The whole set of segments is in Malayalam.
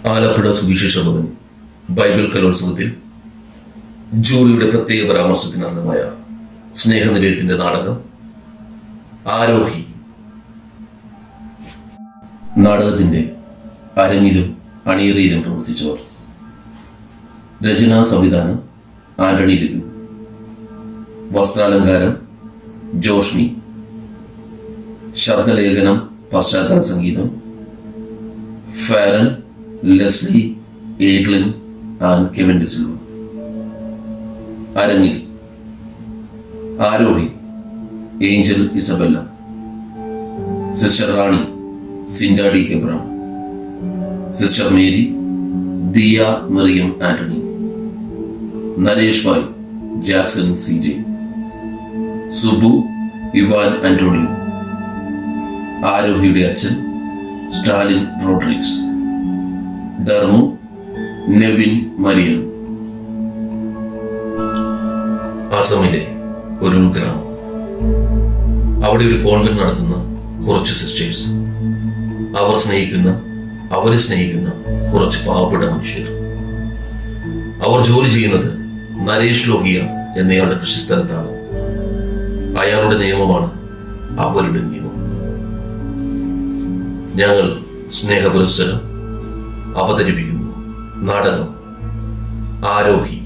ആലപ്പുഴ സുവിശേഷ ഭവൻ ബൈബിൾ കലോത്സവത്തിൽ ജൂറിയുടെ പ്രത്യേക പരാമർശത്തിന് അർഹമായ സ്നേഹനിലയത്തിന്റെ നാടകം ആരോഹി. നാടകത്തിന്റെ അരങ്ങിലും അണിയറയിലും പ്രവർത്തിച്ചവർ: രചനാ സംവിധാനം ആന്റണി ലിബിൻ, വസ്ത്രാലങ്കാരം ജോഷ്മി, ശബ്ദലേഖനം പശ്ചാത്തല സംഗീതം Faran, Leslie, Aidlin and Kevin D'Silva. അരങ്ങിൽ Aarohi Angel Isabella, sister Rani സിൻഡ ഡി കെബ്രാൻ, sister Mary Diya Mariyam Antony, Naresh Bhai Jackson C J, Subu Ivan Antonio, ആരോഹിയുടെ അച്ഛൻ സ്റ്റാലിൻ റോഡ്രിഗ്സ്, ഡർമു നെവിൻ മരിയൻ. ആസാമിലെ ഒരു ഗ്രാമം. അവിടെ ഒരു കോൺവെന്റ് നടത്തുന്ന കുറച്ച് സിസ്റ്റേഴ്സ്, അവരെ സ്നേഹിക്കുന്ന കുറച്ച് പാവപ്പെട്ട മനുഷ്യർ. അവർ ജോലി ചെയ്യുന്നത് നരേഷ് ലോഹിയ എന്നയാളുടെ കൃഷിസ്ഥലത്താണ്. അയാളുടെ നിയമമാണ് അവരുടെ നിയമം. ഞങ്ങൾ സ്നേഹപുരസ്സരം അവതരിപ്പിക്കുന്നു നാടകം ആരോഹി.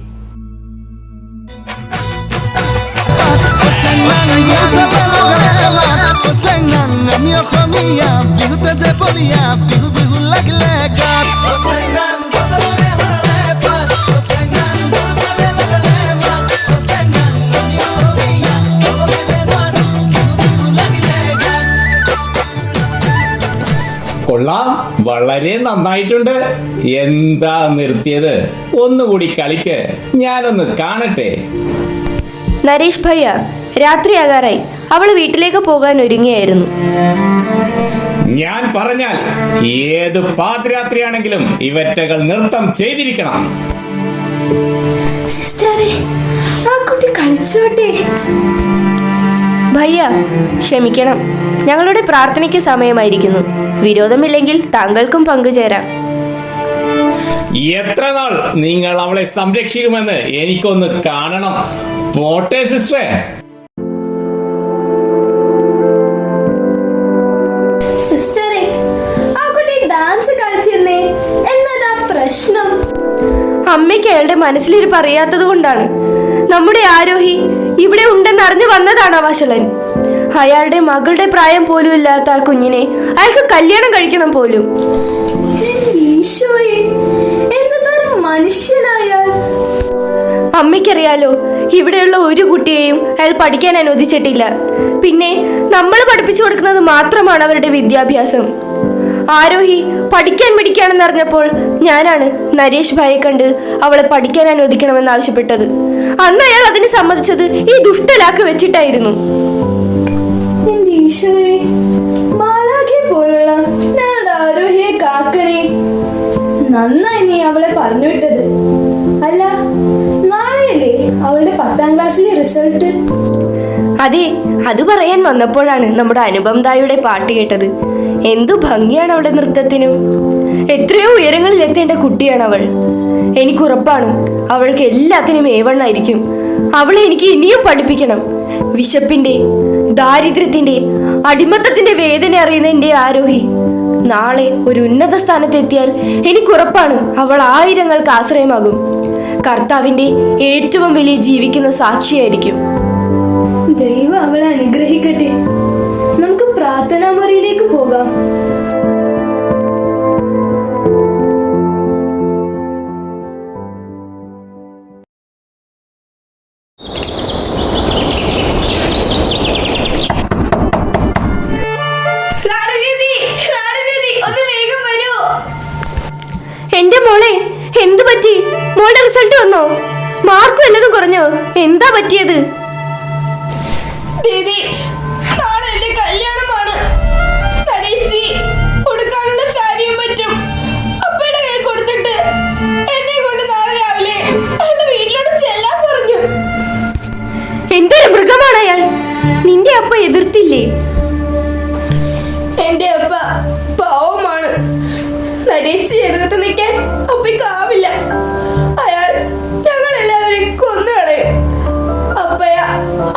കൊള്ളാം, വളരെ നന്നായിട്ടുണ്ട്. എന്താ നിർത്തിയത്? ഒന്നുകൂടി കളിക്ക്, ഞാനൊന്ന് കാണട്ടെ. നരേഷ് ഭയ്യ, രാത്രിയാകാറായി. അവള് വീട്ടിലേക്ക് പോകാൻ ഒരുങ്ങിയായിരുന്നു. ഞാൻ പറഞ്ഞാൽ ഏത് പാതിരാത്രിയാണെങ്കിലും ഇവറ്റകൾ നൃത്തം ചെയ്തിരിക്കണം. ഭയ്യ, ക്ഷമിക്കണം, ഞങ്ങളുടെ പ്രാർത്ഥനയ്ക്ക് സമയമായിരിക്കുന്നു. വിരോധമില്ലെങ്കിൽ താങ്കൾക്കും പങ്കുചേരാം. എത്ര നാൾ നിങ്ങൾ അവളെ സംരക്ഷിക്കുമെന്ന് എനിക്കൊന്ന് കാണണം. പോട്ടെ സിസ്റ്ററെ. സിസ്റ്ററെ, ആ കുട്ടി ഡാൻസ് കളിച്ചിരുന്നേ, എന്നതാ പ്രശ്നം? അമ്മയ്ക്ക് അയാളുടെ മനസ്സിലിരിപ്പ് അറിയാത്തത് കൊണ്ടാണ്. നമ്മുടെ ആരോഹി ഇവിടെ ഉണ്ടെന്ന് അറിഞ്ഞു വന്നതാണ് വഷളൻ. അയാളുടെ മകളുടെ പ്രായം പോലും ഇല്ലാത്ത ആ കുഞ്ഞിനെ അയാൾക്ക് കല്യാണം കഴിക്കണം പോലും. മനുഷ്യനായാൽ അമ്മയ്ക്കറിയാലോ, ഇവിടെയുള്ള ഒരു കുട്ടിയെയും അയാൾ പഠിക്കാൻ അനുവദിച്ചിട്ടില്ല. പിന്നെ നമ്മൾ പഠിപ്പിച്ചു കൊടുക്കുന്നത് മാത്രമാണ് അവരുടെ വിദ്യാഭ്യാസം. ആരോഹി പഠിക്കാൻ പിടിക്കുകയാണെന്ന് അറിഞ്ഞപ്പോൾ ഞാനാണ് നരേഷ് ഭായെ കണ്ട് അവളെ പഠിക്കാൻ അനുവദിക്കണമെന്ന് ആവശ്യപ്പെട്ടത്. അന്ന് അയാൾ അതിന് സമ്മതിച്ചത് ഈ ദുഷ്ടലാക്ക് വെച്ചിട്ടായിരുന്നു. പോലുള്ള ഞങ്ങളുടെ ആരോഹിയെ കാക്കണേ. നന്നായി നീ അവളെ പറഞ്ഞു വിട്ടത്. അല്ല, നാളെയല്ലേ അവളുടെ 10ാം ക്ലാസ്സിലെ റിസൾട്ട്? അതെ, അത് പറയാൻ വന്നപ്പോഴാണ് നമ്മുടെ അനുപം ദായുടെ പാട്ട് കേട്ടത്. എന്തു ഭംഗിയാണ് അവളുടെ നൃത്തത്തിനും. എത്രയോ ഉയരങ്ങളിൽ എത്തേണ്ട കുട്ടിയാണ് അവൾ. എനിക്കുറപ്പാണ് അവൾക്ക് എല്ലാത്തിനും ഏവണ്ണായിരിക്കും. അവളെ എനിക്ക് ഇനിയും പഠിപ്പിക്കണം. വിശപ്പിന്റെ, ദാരിദ്ര്യത്തിന്റെ, അടിമത്തത്തിന്റെ വേദന അറിയുന്ന എന്റെ ആരോഹി നാളെ ഒരു ഉന്നത സ്ഥാനത്തെത്തിയാൽ എനിക്കുറപ്പാണ് അവൾ ആയിരങ്ങൾക്ക് ആശ്രയമാകും. കർത്താവിന്റെ ഏറ്റവും വലിയ ജീവിക്കുന്ന സാക്ഷിയായിരിക്കും. ദൈവം അവളെ അനുഗ്രഹിക്കട്ടെ. നമുക്ക് പ്രാർത്ഥനാ മുറിയിലേക്ക് പോകാം. എന്റെ മോളെ, എന്തു പറ്റി? മോളുടെ റിസൾട്ട് വന്നോ? മാർക്ക് വല്ലതും കുറഞ്ഞോ? എന്താ പറ്റിയത്? ദീദി, നാളെ എന്റെ കല്യാണമാണ്. കൊടുക്കാനുള്ള സാരിയും പറ്റും അപ്പയുടെ കൈ കൊടുത്തിട്ട് എന്നെ കൊണ്ട് നാളെ രാവിലെ അയാളുടെ വീട്ടിലോട്ട് ചെല്ലാൻ പറഞ്ഞു. എന്തൊരു മൃഗമാണ് അയാൾ! നിന്റെ അപ്പ എതിർത്തില്ലേ? എന്റെ അപ്പ പാവമാണ്. നരേഷ് എതിർത്ത് നിൽക്കാൻ അപ്പയ്ക്കാവില്ല. അയാൾ ഞങ്ങളെല്ലാവരെയും കൊന്നുകളയും. അപ്പയ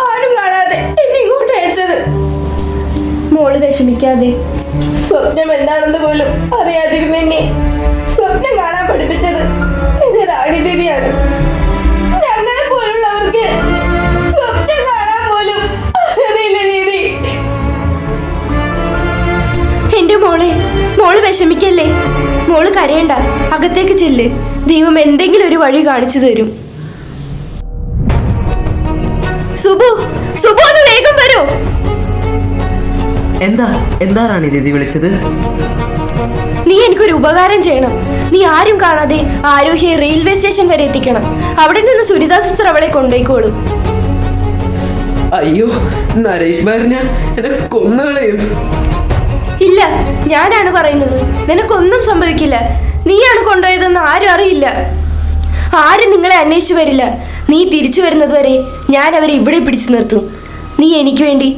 ആരും കാണാതെ എന്നെ ഇങ്ങോട്ട് അയച്ചത്. മോള് വിഷമിക്കാതെ. സ്വപ്നം എന്താണെന്ന് പോലും അറിയാതിരുന്ന എന്നെ സ്വപ്നം കാണാൻ പഠിപ്പിച്ചത് എന്റെ റാണി ദീദിയാണ്. ഞങ്ങളെ പോലുള്ളവർക്ക് സ്വപ്നം കാണാൻ പോലും അറിയതില്ല ദീദി. എന്റെ മോള് വിഷമിക്കല്ലേ. മോള് കരയണ്ട, അകത്തേക്ക് ചെല്ല്. ദൈവം എന്തെങ്കിലും ഒരു വഴി കാണിച്ചു തരും. സുബു ഒന്ന് വേഗം വരൂ. എന്താ റാണി ദീദി വിളിച്ചത്? നീ എനിക്കൊരു ഉപകാരം ചെയ്യണം. നീ ആരും കാണാതെ ആരോഹ്യെ റെയിൽവേ സ്റ്റേഷൻ വരെ എത്തിക്കണം. അവിടെ നിന്ന് സുനിതാ സിസ്റ്റർ അവളെ കൊണ്ടുപോയിക്കോളും. അയ്യോ, നരേഷ് ഭാര്യനെ എന്നെ കൊന്നുകളയും. ഇല്ല, ഞാനാണ് പറയുന്നത്. നിനക്കൊന്നും സംഭവിക്കില്ല. നീയാണ് കൊണ്ടുപോയതെന്ന് ആരും അറിയില്ല. ആരും നിങ്ങളെ അന്വേഷിച്ചു വരില്ല. നീ തിരിച്ചു വരുന്നത് വരെ ഞാൻ അവരെ ഇവിടെ പിടിച്ചു നിർത്തും. നീ എനിക്ക് വേണ്ടി,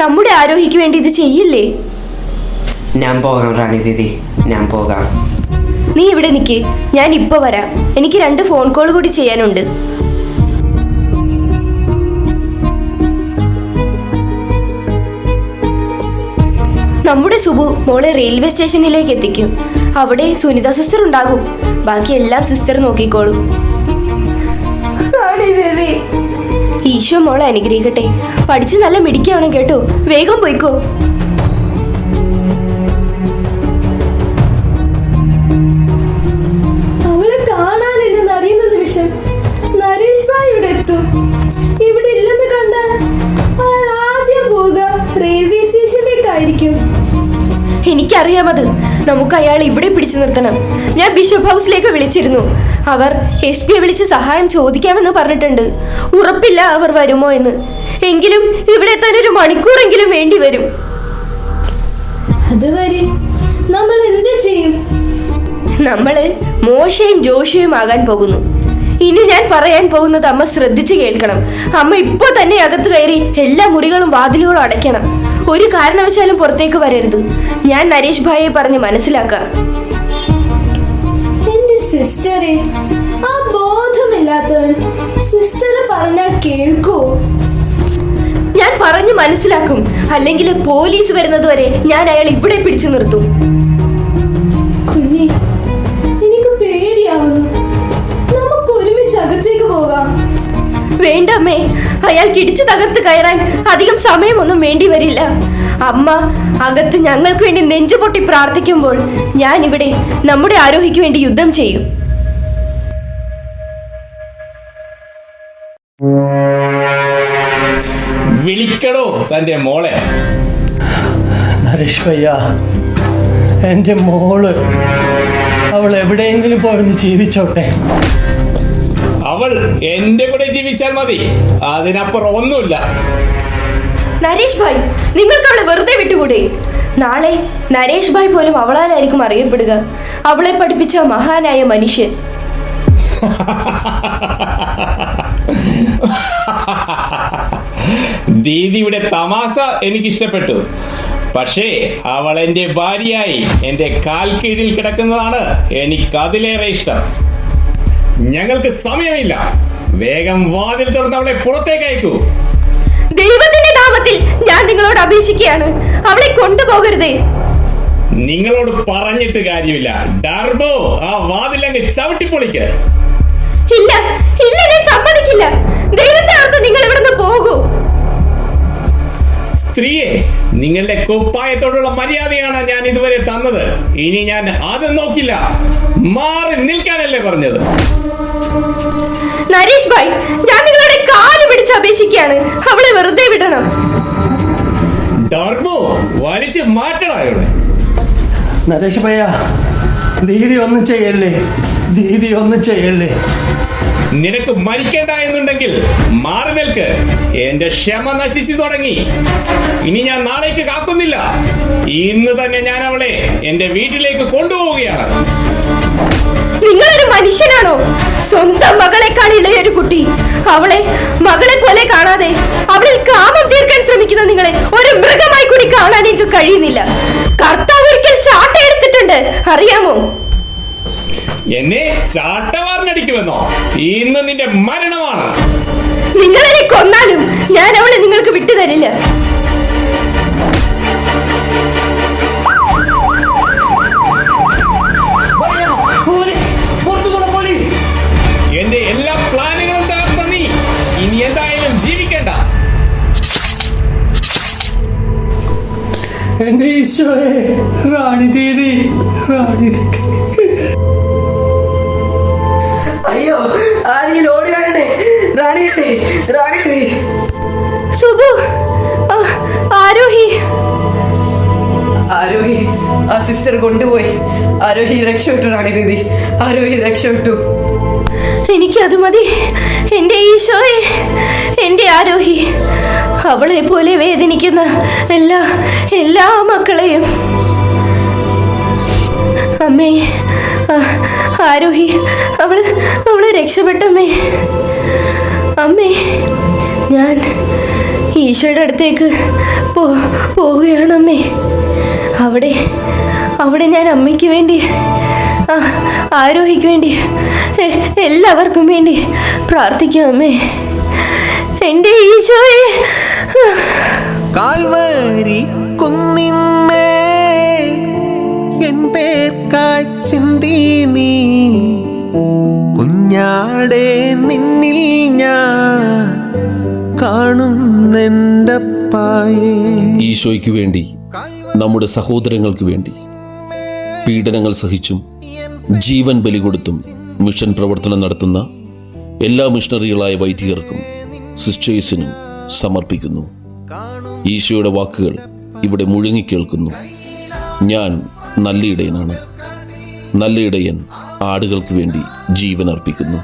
നമ്മുടെ ആരോഹിക്ക് വേണ്ടി ഇത് ചെയ്യില്ലേ? ഞാൻ പോകാം റാണി ദീദി, ഞാൻ പോകാം. നീ ഇവിടെ നിൽക്ക്, ഞാൻ ഇപ്പൊ വരാം. എനിക്ക് 2 ഫോൺ കോൾ കൂടി ചെയ്യാനുണ്ട്. നമ്മുടെ സുബു മോളെ റെയിൽവേ സ്റ്റേഷനിലേക്ക് എത്തിക്കും. അവിടെ സുനിത സിസ്റ്റർ ഉണ്ടാകും. ബാക്കി എല്ലാം സിസ്റ്റർ നോക്കിക്കോളും. ഈശോ മോളെ അനുഗ്രഹിക്കട്ടെ. പഠിച്ച് നല്ല മിടിക്കണം കേട്ടോ. വേഗം പോയിക്കോ. അവളെ കാണാനില്ലെന്ന് അറിയുന്ന നിമിഷം നരേഷ് ഭായ് ഇവിടെ എത്തും. ഇവിടെ ഇല്ലെന്ന് കണ്ടാൽ അയാൾ ആദ്യം പോവുക റെയിൽവേ സ്റ്റേഷനിലേക്കായിരിക്കും. എനിക്കറിയാമത്. നമുക്ക് അയാൾ ഇവിടെ പിടിച്ചു നിർത്തണം. ഞാൻ ബിഷപ്പ് ഹൗസിലേക്ക് വിളിച്ചിരുന്നു. അവർ SP വിളിച്ച് സഹായം ചോദിക്കാമെന്ന് പറഞ്ഞിട്ടുണ്ട്. ഉറപ്പില്ല അവർ വരുമോ എന്ന്. എങ്കിലും ഇവിടെ എത്താൻ 1 മണിക്കൂറെങ്കിലും വേണ്ടി വരും. അതുവരെ നമ്മൾ എന്ത് ചെയ്യും? നമ്മള് മോശയും ജോഷയും ആകാൻ പോകുന്നു. ഇനി ഞാൻ പറയാൻ പോകുന്നത് അമ്മ ശ്രദ്ധിച്ച് കേൾക്കണം. അമ്മ ഇപ്പൊ തന്നെ അകത്ത് കയറി എല്ലാ മുറികളും വാതിലുകളും അടയ്ക്കണം. ഒരു കാരണവശാലും പുറത്തേക്ക് വരരുത്. ഞാൻ നരേഷ് ഭായിയെ പറഞ്ഞ് മനസ്സിലാക്കാം. എന്റെ സിസ്റ്ററെ, ആ ബോധമില്ലാത്തവൻ സിസ്റ്റർ പറഞ്ഞാൽ കേൾക്കൂ. ഞാൻ പറഞ്ഞു മനസ്സിലാക്കും. അല്ലെങ്കിൽ പോലീസ് വരുന്നത് വരെ ഞാൻ അയാൾ ഇവിടെ പിടിച്ചു നിർത്തും. കുഞ്ഞി, എനിക്ക് പേടിയാവുന്നു. നമുക്ക് ഒരുമിച്ച് അകത്തേക്ക് പോകാം. വേണ്ടമ്മേ, അയാൾക്ക് ഇടിച്ചു തകർത്ത് കയറാൻ അധികം സമയമൊന്നും വേണ്ടി വരില്ല. അമ്മ അകത്ത് ഞങ്ങൾക്ക് വേണ്ടി നെഞ്ചുപൊട്ടി പ്രാർത്ഥിക്കുമ്പോൾ ഞാൻ ഇവിടെ നമ്മുടെ ആരോഹിക്ക് വേണ്ടി യുദ്ധം ചെയ്യും. വിളിക്കടോ തന്റെ മോളെ. നരേഷ് ഭയ്യ, എൻ്റെ മോള് അവൾ എവിടെയെങ്കിലും പോയൊന്ന് ജീവിച്ചോട്ടെ. അവൾ എന്റെ കൂടെ ജീവിച്ചാൽ മതി, അതിനപ്പുറം ഒന്നുമില്ല. നരേഷ് ഭായ്, നിങ്ങൾക്ക് അവളെ വെറുതെ വിട്ടുകൂടെ? നാളെ നരേഷ് ഭായ് പോലും അവളാലായിരിക്കും അറിയപ്പെടുക. അവളെ പഠിപ്പിച്ച മഹാനായ മനുഷ്യൻ. ദീദിയുടെ തമാശ എനിക്കിഷ്ടപ്പെട്ടു. പക്ഷേ അവൾ എന്റെ ഭാര്യയായി എന്റെ കാൽ കീഴിൽ കിടക്കുന്നതാണ് എനിക്കതിലേറെ ഇഷ്ടം. ഞങ്ങൾക്ക് സമയമില്ല. വേഗം വാതിൽ തുറന്ന് അവളെ പുറത്തേക്ക് അയക്കൂ. ദൈവത്തിന്റെ നാമത്തിൽ ഞാൻ നിങ്ങളോട് അപേക്ഷിക്കുകയാണ്, അവളെ കൊണ്ടുപോകരുതേ. നിങ്ങളോട് പറഞ്ഞിട്ട് കാര്യമില്ല. ഡർബോ, ആ വാതിലങ്ങ് ചവിട്ടിപ്പൊളിക്ക്. ഇല്ല ഇല്ല, ഞാൻ സമ്മതിക്കില്ല. ദൈവത്തെ ഓർത്ത് നിങ്ങൾ ഇവിടുന്ന് പോകൂ. സ്ത്രീയെ, നിങ്ങളുടെ കുപ്പായത്തോടുള്ള മര്യാദയാണ് ഞാൻ ഇതുവരെ തന്നത്. ഇനി ഞാൻ അത് നോക്കില്ല. മാറി നിൽക്കാനല്ലേ പറഞ്ഞത്? നരേഷ് ഭായ്, ഞാൻ നിങ്ങളുടെ കാല് പിടിച്ച് അപേക്ഷിക്കുകയാണ്, അവളെ വെറുതെ വിടണം. ഡർബോ, വലിച്ച് മാറ്റണോ ഇവിടെ. നരേഷ് ഭയ്യ, ദീദി ഒന്നും ചെയ്യല്ലേ, ദീദി ഒന്നും ചെയ്യല്ലേ. നിനക്ക് മരിക്കേണ്ട എന്നുണ്ടെങ്കിൽ മാറി നിൽക്ക്. എന്റെ ക്ഷമ നശിച്ചു തുടങ്ങി. ഇനി ഞാൻ നാളേക്ക് കാക്കുന്നില്ല. ഇന്ന് തന്നെ ഞാൻ അവളെ എന്റെ വീട്ടിലേക്ക് കൊണ്ടുപോവുകയാണ്. നിങ്ങളൊരു മനുഷ്യനാണോ? സ്വന്തം മകളെക്കാൾ ഇളയൊരു കുട്ടി, അവളെ മകളെ പോലെ കാണാതെ അവളിൽ കാമം തീർക്കാൻ ശ്രമിക്കുന്ന നിങ്ങളെ ഒരു മൃഗമായി കൂടി കാണാൻ എനിക്ക് കഴിയുന്നില്ല. കർത്താവ് ഒരിക്കൽ ചാട്ടയെടുത്തിട്ടുണ്ട്, അറിയാമോ? എന്നെ ചാട്ടവാറിനടിക്കുമെന്നോ? ഇന്ന് നിന്റെ മരണമാണ്. നിങ്ങളെന്നെ കൊന്നാലും ഞാൻ അവളെ നിങ്ങൾക്ക് വിട്ടുതരില്ല. എന്റെ എല്ലാ പ്ലാനുകളും തകർത്ത നീ ഇനി എന്തായാലും ജീവിക്കണ്ട. എന്റെ ഈശോയെ, റാണി ദീദി, റാണി ദീദി. അയ്യോ, ആരെങ്കിലും ഓടി വരണേ. റാണി ദീദി, റാണി ദീദി. സുബു, ആരോഹി, ആരോഹി ആ സിസ്റ്റർ കൊണ്ടുപോയി. ആരോഹി രക്ഷപ്പെട്ടു റാണി ദീദി, ആരോഹി രക്ഷപ്പെട്ടു. എനിക്കത് മതി. എൻ്റെ ഈശോയെ, എൻ്റെ ആരോഹി, അവളെ പോലെ വേദനിക്കുന്ന എല്ലാ മക്കളെയും. അമ്മേ, ആരോഹി, അവളെ രക്ഷപ്പെട്ടമ്മേ. അമ്മേ, ഞാൻ ഈശോയുടെ അടുത്തേക്ക് പോവുകയാണമ്മേ. അവിടെ ഞാൻ അമ്മയ്ക്ക് വേണ്ടി, ആരോഹിക്ക് വേണ്ടി, എല്ലാവർക്കും വേണ്ടി പ്രാർത്ഥിക്കും അമ്മേ. എൻ്റെ ഈശോയെ. കാൽവരി കുന്നിന്മേ എൻ പേർക്കായി ചിന്തി നീ കുഞ്ഞാടെ നിന്നിൽ ഞാൻ കാണുന്നെൻ്റെ പായേ. ഈശോയ്ക്ക് വേണ്ടി, നമ്മുടെ സഹോദരങ്ങൾക്ക് വേണ്ടി പീഡനങ്ങൾ സഹിച്ചും ജീവൻ ബലി കൊടുത്തും മിഷൻ പ്രവർത്തനം നടത്തുന്ന എല്ലാ മിഷണറികളായ വൈദികർക്കും സിസ്റ്റേഴ്സിനും സമർപ്പിക്കുന്നു. ഈശോയുടെ വാക്കുകൾ ഇവിടെ മുഴങ്ങിക്കേൾക്കുന്നു. ഞാൻ നല്ല ഇടയനാണ്. നല്ല ഇടയൻ ആടുകൾക്ക് വേണ്ടി ജീവൻ അർപ്പിക്കുന്നു.